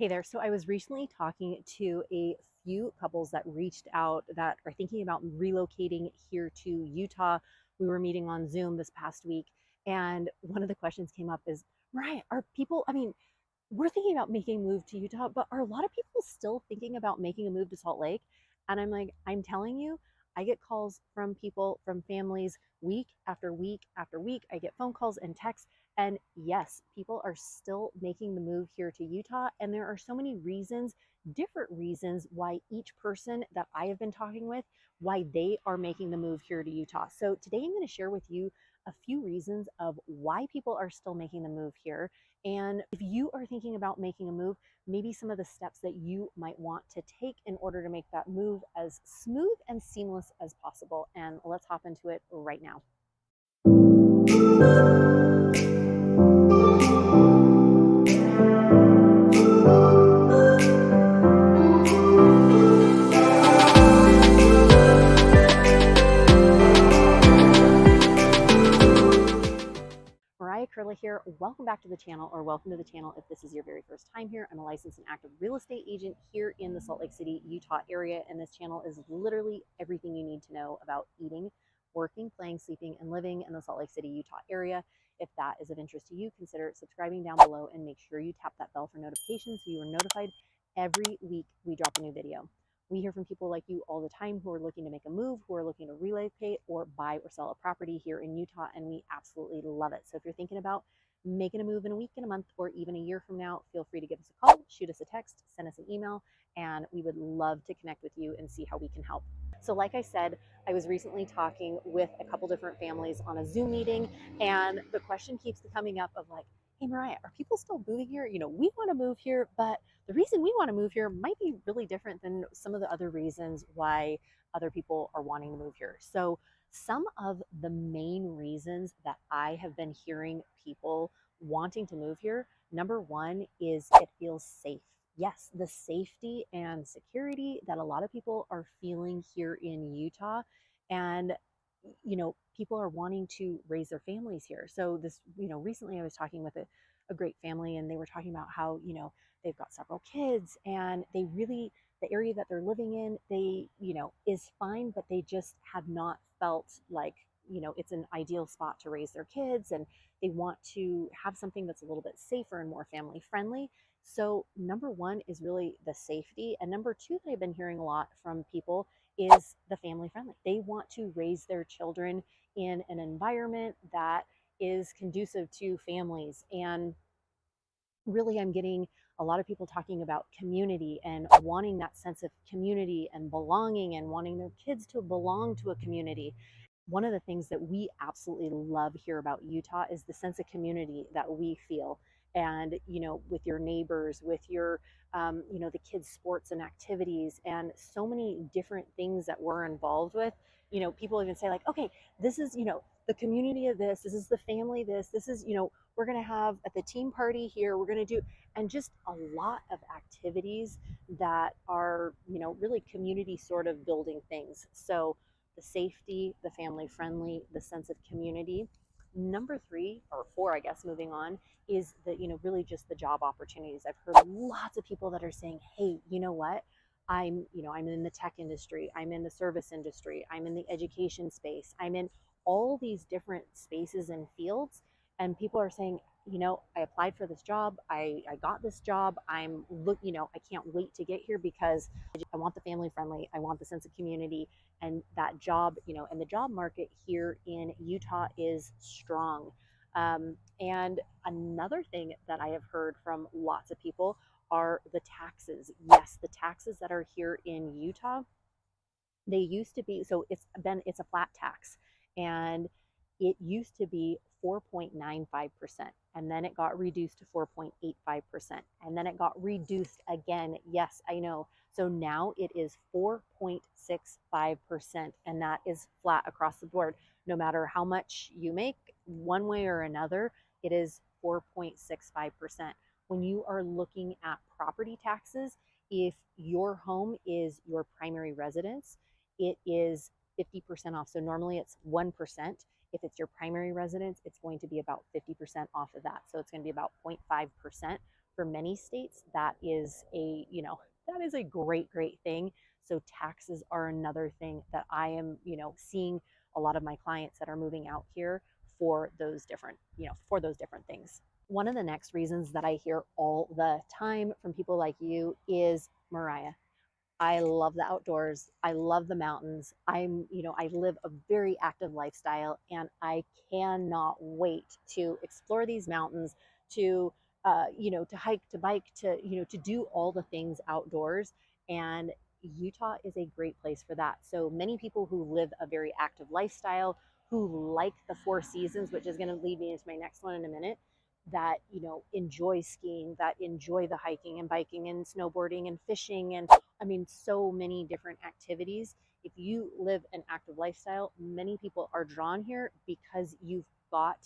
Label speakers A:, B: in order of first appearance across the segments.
A: Hey there. So I was recently talking to a few couples that reached out that are thinking about relocating here to Utah. We were meeting on Zoom this past week, and one of the questions came up is, Mariah, are people, we're thinking about making a move to Utah, but are a lot of people still thinking about making a move to Salt Lake? And I'm like, I'm telling you, I get calls from people, from families, week after week after week. I get phone calls and texts. And yes, people are still making the move here to Utah. And there are so many reasons, different reasons why each person that I have been talking with, why they are making the move here to Utah. So today I'm going to share with you a few reasons of why people are still making the move here. And if you are thinking about making a move, maybe some of the steps that you might want to take in order to make that move as smooth and seamless as possible. And let's hop into it right now. Mariah Koehle here. Welcome back to the channel, or welcome to the channel if this is your very first time here. I'm a licensed and active real estate agent here in the Salt Lake City, Utah area, and this channel is literally everything you need to know about eating, working, playing, sleeping, and living in the Salt Lake City, Utah area. If that is of interest to you, consider subscribing down below and make sure you tap that bell for notifications so you are notified every week we drop a new video. We hear from people like you all the time who are looking to make a move, who are looking to relocate or buy or sell a property here in Utah, and we absolutely love it. So if you're thinking about making a move in a week, in a month, or even a year from now, feel free to give us a call, shoot us a text, send us an email, and we would love to connect with you and see how we can help. So like I said, I was recently talking with a couple different families on a Zoom meeting, and the question keeps coming up of like, hey Mariah, are people still moving here? We want to move here, but the reason we want to move here might be really different than some of the other reasons why other people are wanting to move here. So some of the main reasons that I have been hearing people wanting to move here, number one is it feels safe. Yes, the safety and security that a lot of people are feeling here in Utah. And people are wanting to raise their families here. So recently I was talking with a great family, and they were talking about how, they've got several kids, and they really, the area that they're living in, they, is fine, but they just have not felt like, it's an ideal spot to raise their kids, and they want to have something that's a little bit safer and more family friendly. So number one is really the safety. And number two that I've been hearing a lot from people is the family friendly. They want to raise their children in an environment that is conducive to families. And really, I'm getting a lot of people talking about community and wanting that sense of community and belonging and wanting their kids to belong to a community. One of the things that we absolutely love here about Utah is the sense of community that we feel. And, with your neighbors, with your, the kids' sports and activities, and so many different things that we're involved with. People even say, like, okay, this is, the community of this is the family, this is, we're going to have at the team party here, we're going to do, and just a lot of activities that are, really community sort of building things. So, the safety, the family friendly, the sense of community. Number three or four, I guess, moving on, is that, really just the job opportunities. I've heard lots of people that are saying, hey, you know what? I'm in the tech industry, I'm in the service industry, I'm in the education space, I'm in all these different spaces and fields. And people are saying, I applied for this job, I got this job, I can't wait to get here because I want the family friendly, I want the sense of community, and that job, and the job market here in Utah is strong. And another thing that I have heard from lots of people are the taxes. Yes, the taxes that are here in Utah, they used to be, so it's a flat tax, and it used to be 4.95%, and then it got reduced to 4.85%, and then it got reduced again. Yes, I know. So now it is 4.65%, and that is flat across the board. No matter how much you make, one way or another, it is 4.65%. When you are looking at property taxes, if your home is your primary residence, it is 50% off. So normally it's 1%. If it's your primary residence, it's going to be about 50% off of that. So it's going to be about 0.5% For many states, that is a, that is a great thing. So taxes are another thing that I am, seeing a lot of my clients that are moving out here for those different, for those different things. One of the next reasons that I hear all the time from people like you is, Mariah, I love the outdoors. I love the mountains. I live a very active lifestyle and I cannot wait to explore these mountains, to, to hike, to bike, to do all the things outdoors. And Utah is a great place for that. So many people who live a very active lifestyle, who like the four seasons, which is going to lead me into my next one in a minute, that, enjoy skiing, that enjoy the hiking and biking and snowboarding and fishing and so many different activities. If you live an active lifestyle, many people are drawn here because you've got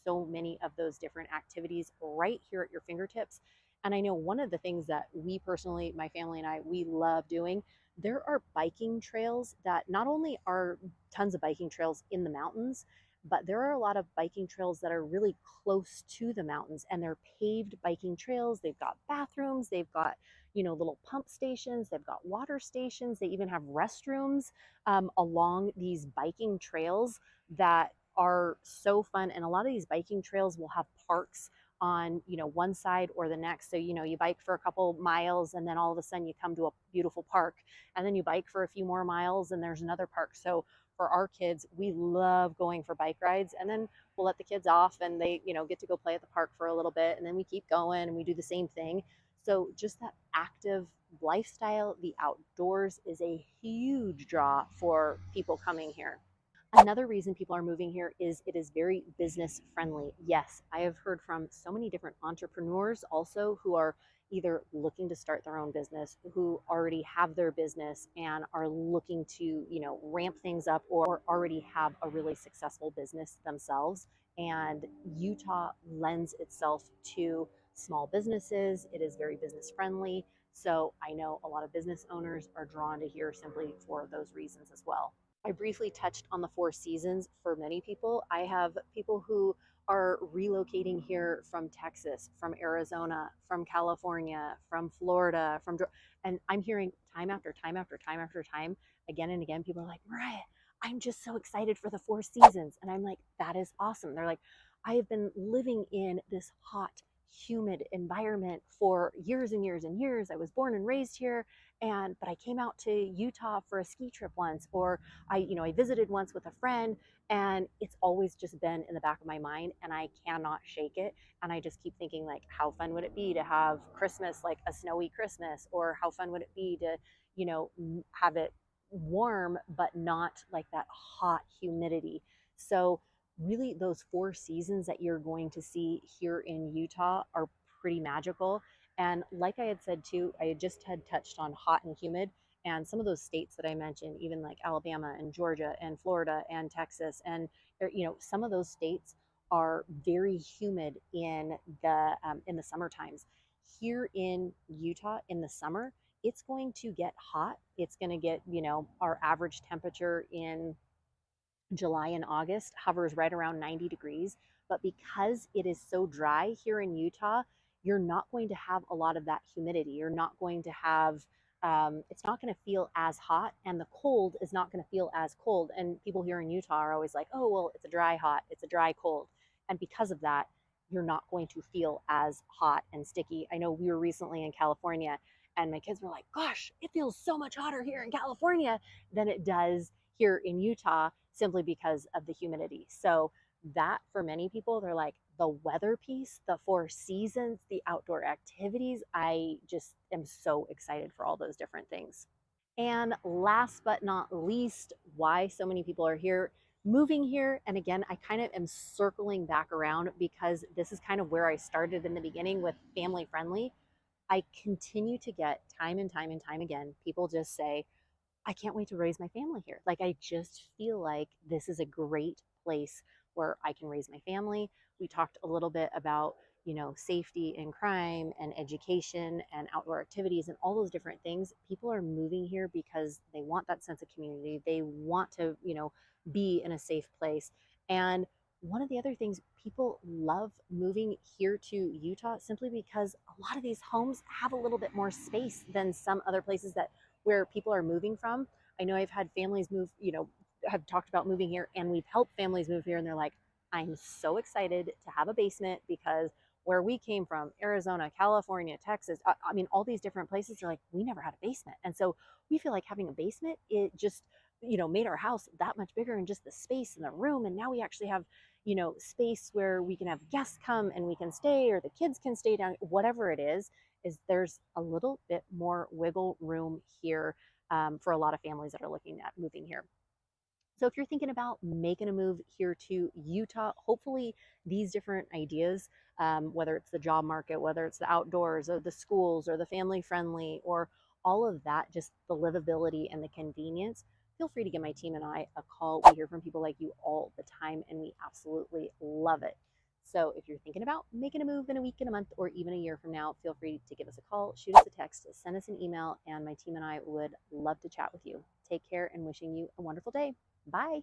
A: so many of those different activities right here at your fingertips. And I know one of the things that we personally, my family and I, we love doing, there are biking trails that not only are tons of biking trails in the mountains, but there are a lot of biking trails that are really close to the mountains and they're paved biking trails. They've got bathrooms, they've got little pump stations, they've got water stations, they even have restrooms along these biking trails that are so fun. And a lot of these biking trails will have parks on one side or the next. So you bike for a couple miles and then all of a sudden you come to a beautiful park, and then you bike for a few more miles and there's another park. So for our kids, we love going for bike rides, and then we'll let the kids off and they get to go play at the park for a little bit, and then we keep going and we do the same thing. So just that active lifestyle, the outdoors, is a huge draw for people coming here. Another reason people are moving here is it is very business friendly. Yes, I have heard from so many different entrepreneurs also who are either looking to start their own business, who already have their business and are looking to, ramp things up, or already have a really successful business themselves. And Utah lends itself to small businesses. It is very business friendly. So I know a lot of business owners are drawn to here simply for those reasons as well. I briefly touched on the four seasons. For many people, I have people who are relocating here from Texas, from Arizona, from California, from Florida, and I'm hearing time after time after time after time, again and again, people are like, Mariah, I'm just so excited for the four seasons. And I'm like, that is awesome. They're like, I have been living in this hot, humid environment for years and years and years. I was born and raised here, but I came out to Utah for a ski trip once, or I visited once with a friend, and it's always just been in the back of my mind and I cannot shake it. And I just keep thinking, like, how fun would it be to have Christmas, like a snowy Christmas, or how fun would it be to, have it warm, but not like that hot humidity. So really those four seasons that you're going to see here in Utah are pretty magical. And like I had said too, I just had touched on hot and humid, and some of those states that I mentioned, even like Alabama and Georgia and Florida and Texas, and some of those states are very humid in the summer times. Here in Utah in the summer, it's going to get hot. It's going to get, our average temperature in July and August hovers right around 90 degrees. But because it is so dry here in Utah, you're not going to have a lot of that humidity. You're not going to have, it's not going to feel as hot, and the cold is not going to feel as cold. And people here in Utah are always like, oh, well, it's a dry hot, it's a dry cold. And because of that, you're not going to feel as hot and sticky. I know we were recently in California, and my kids were like, gosh, it feels so much hotter here in California than it does here in Utah, simply because of the humidity. So that, for many people, they're like, the weather piece, the four seasons, the outdoor activities, I just am so excited for all those different things. And last but not least, why so many people are here, moving here. And again, I kind of am circling back around because this is kind of where I started in the beginning with family friendly. I continue to get time and time and time again, people just say, I can't wait to raise my family here. Like, I just feel like this is a great place where I can raise my family. We talked a little bit about, safety and crime and education and outdoor activities and all those different things. People are moving here because they want that sense of community. They want to, be in a safe place. And one of the other things, people love moving here to Utah simply because a lot of these homes have a little bit more space than some other places that where people are moving from. I know I've had families move, have talked about moving here, and we've helped families move here, and they're like, I'm so excited to have a basement because where we came from, Arizona, California, Texas, I mean, all these different places, are like, we never had a basement. And so we feel like having a basement, it just, made our house that much bigger, and just the space in the room. And now we actually have, space where we can have guests come and we can stay, or the kids can stay down, whatever it is there's a little bit more wiggle room here, for a lot of families that are looking at moving here. So if you're thinking about making a move here to Utah, hopefully these different ideas, whether it's the job market, whether it's the outdoors or the schools or the family friendly, or all of that, just the livability and the convenience, feel free to give my team and I a call. We hear from people like you all the time, and we absolutely love it. So if you're thinking about making a move in a week, in a month, or even a year from now, feel free to give us a call, shoot us a text, send us an email, and my team and I would love to chat with you. Take care, and wishing you a wonderful day. Bye.